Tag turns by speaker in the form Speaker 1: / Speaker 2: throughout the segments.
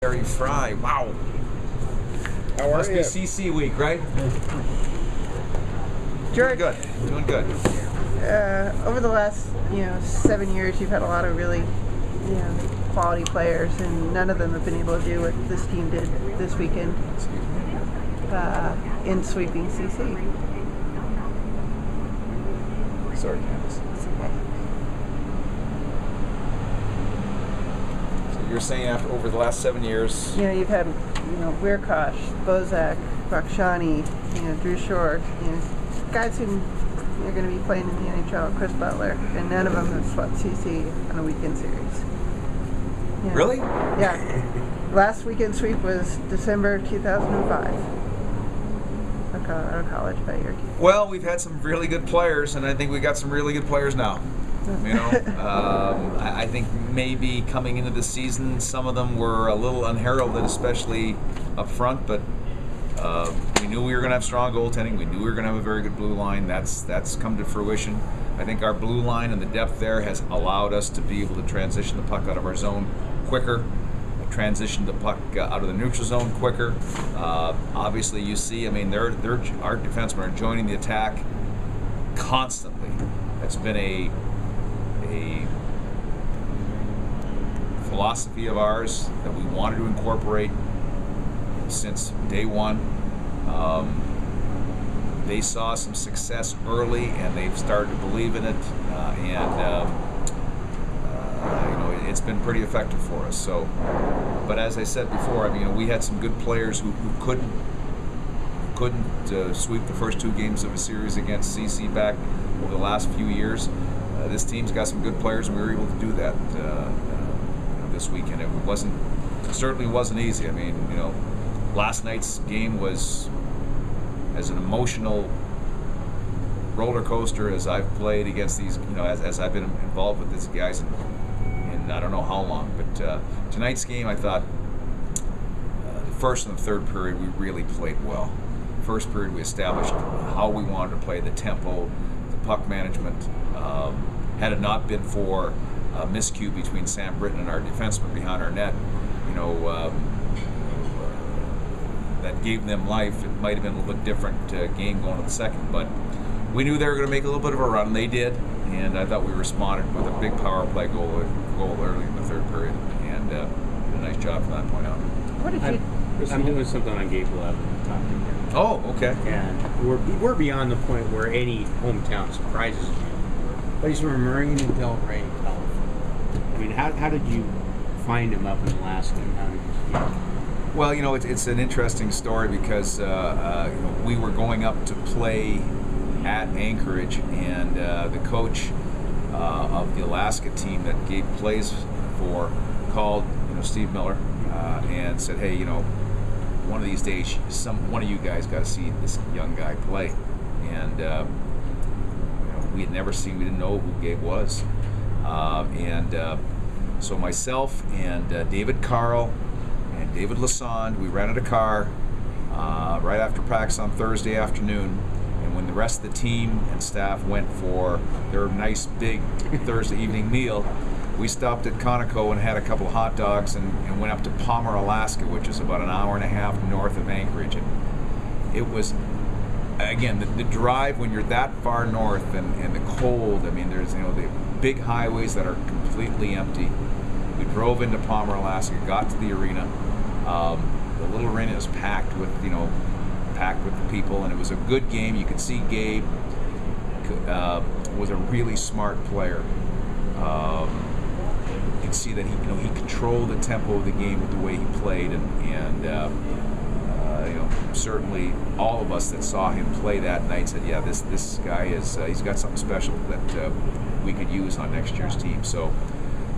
Speaker 1: Harry Fry. Wow.
Speaker 2: How are
Speaker 1: Must
Speaker 2: you?
Speaker 1: be CC week, right?
Speaker 3: George,
Speaker 1: Doing good.
Speaker 3: over the last 7 years, you've had a lot of really quality players, and none of them have been able to do what this team did this weekend in sweeping CC.
Speaker 1: Sorry, Candace.
Speaker 3: It's okay.
Speaker 1: So you're saying after over the last 7 years,
Speaker 3: You've had Weirkosh, Bozak, Rakshani, Drew Shore, guys who are going to be playing in the NHL, Chris Butler, and none of them have swept CC on a weekend series.
Speaker 1: Really?
Speaker 3: Yeah. Last weekend sweep was December 2005. Out of college that year.
Speaker 1: Well, we've had some really good players, and I think we got some really good players now. I think maybe coming into the season, some of them were a little unheralded, especially up front, but we knew we were going to have strong goaltending. We knew we were going to have a very good blue line. That's come to fruition. I think our blue line and the depth there has allowed us to be able to transition the puck out of our zone quicker, transition the puck out of the neutral zone quicker. Obviously, you see, our defensemen are joining the attack constantly. It's been a philosophy of ours that we wanted to incorporate since day one. They saw some success early, and they've started to believe in it, it's been pretty effective for us. So, but as I said before, we had some good players who couldn't sweep the first 2 games of a series against CC back over the last few years. This team's got some good players, and we were able to do that this weekend. It certainly wasn't easy. Last night's game was as an emotional roller coaster as I've played against these, as I've been involved with these guys in I don't know how long. But tonight's game, I thought the first and the third period we really played well. First period we established how we wanted to play, the tempo, the puck management. Had it not been for a miscue between Sam Britton and our defenseman behind our net, that gave them life, it might have been a little bit different game going to the second. But we knew they were going to make a little bit of a run. They did, and I thought we responded with a big power play goal early in the third period, and did a nice job from that point on.
Speaker 3: What did you?
Speaker 4: I'm doing something on Gabe Love.
Speaker 1: Oh, okay.
Speaker 4: And we're beyond the point where any hometown surprises you. But he's from Marion and Del Rey, California. How did you find him up in Alaska, and how did you see him?
Speaker 1: Well, it's an interesting story because we were going up to play at Anchorage, and the coach of the Alaska team that Gabe plays for called Steve Miller and said, hey, one of these days one of you guys got to see this young guy play. And we didn't know who Gabe was, so myself and David Carl and David Lassonde, we rented a car right after practice on Thursday afternoon. And when the rest of the team and staff went for their nice big Thursday evening meal, we stopped at Conoco and had a couple of hot dogs and went up to Palmer, Alaska, which is about an hour and a half north of Anchorage. And it was, again, the drive when you're that far north and the cold. There's the big highways that are completely empty. We drove into Palmer, Alaska, got to the arena. The little arena is packed with the people, and it was a good game. You could see Gabe was a really smart player. You could see that he controlled the tempo of the game with the way he played, and certainly all of us that saw him play that night said, yeah, this guy he's got something special that we could use on next year's team. So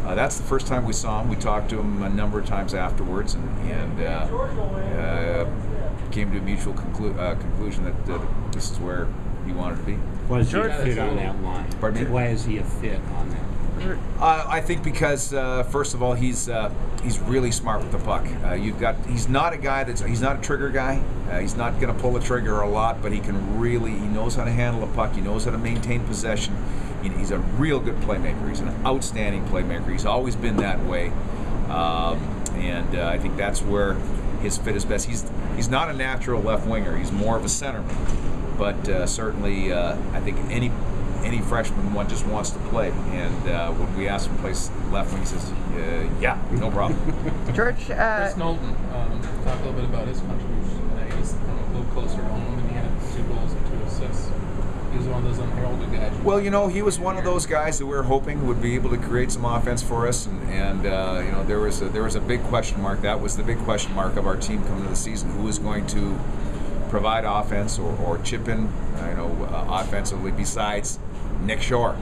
Speaker 1: that's the first time we saw him. We talked to him a number of times afterwards, and came to a mutual conclusion that this is where he wanted to be.
Speaker 4: Why is he a fit on that line?
Speaker 1: Pardon me?
Speaker 4: Why is he a fit on that?
Speaker 1: I think because first of all, he's really smart with the puck. He's not a guy he's not a trigger guy. He's not going to pull the trigger a lot, but he knows how to handle the puck. He knows how to maintain possession. He's a real good playmaker. He's an outstanding playmaker. He's always been that way. and I think that's where his fit is best. He's not a natural left winger. He's more of a centerman, but certainly I think any freshman one just wants to play. And when we ask him to play left wing, he says, "Yeah, no problem."
Speaker 3: George,
Speaker 5: Chris Knowlton, talk a little bit about his contribution today. He's a little closer to home, and he had 2 goals and 2 assists. He was one of those unheralded guys.
Speaker 1: Well, he was one of those guys that we were hoping would be able to create some offense for us, and there was a big question mark. That was the big question mark of our team coming into the season: who was going to provide offense or chip in, offensively besides Nick Shore,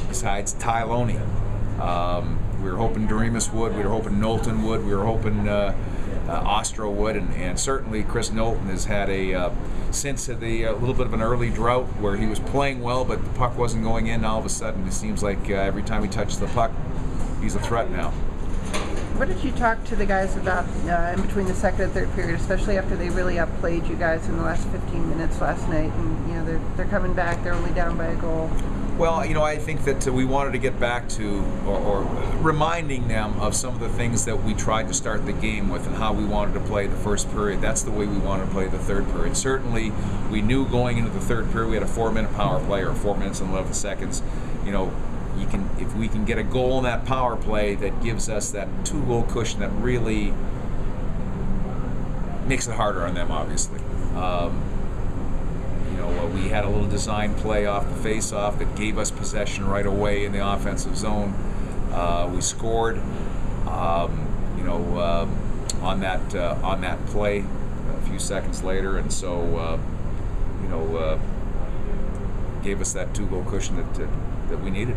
Speaker 1: besides Ty Loney. We were hoping Doremus would. We were hoping Knowlton would. We were hoping Ostro would, and certainly Chris Knowlton has had since a little bit of an early drought where he was playing well, but the puck wasn't going in. All of a sudden, it seems like every time he touches the puck, he's a threat now.
Speaker 3: what did you talk to the guys about in between the second and third period, especially after they really outplayed you guys in the last 15 minutes last night? And they're coming back. They're only down by a goal.
Speaker 1: Well, I think that we wanted to get back to or reminding them of some of the things that we tried to start the game with and how we wanted to play the first period. That's the way we wanted to play the third period. Certainly, we knew going into the third period we had a 4-minute power play, or 4 minutes and 11 seconds. If we can get a goal in that power play that gives us that 2-goal cushion, that really makes it harder on them, obviously. We had a little design play off the face-off that gave us possession right away in the offensive zone. We scored, on that play a few seconds later, and so gave us that 2-goal cushion that we needed.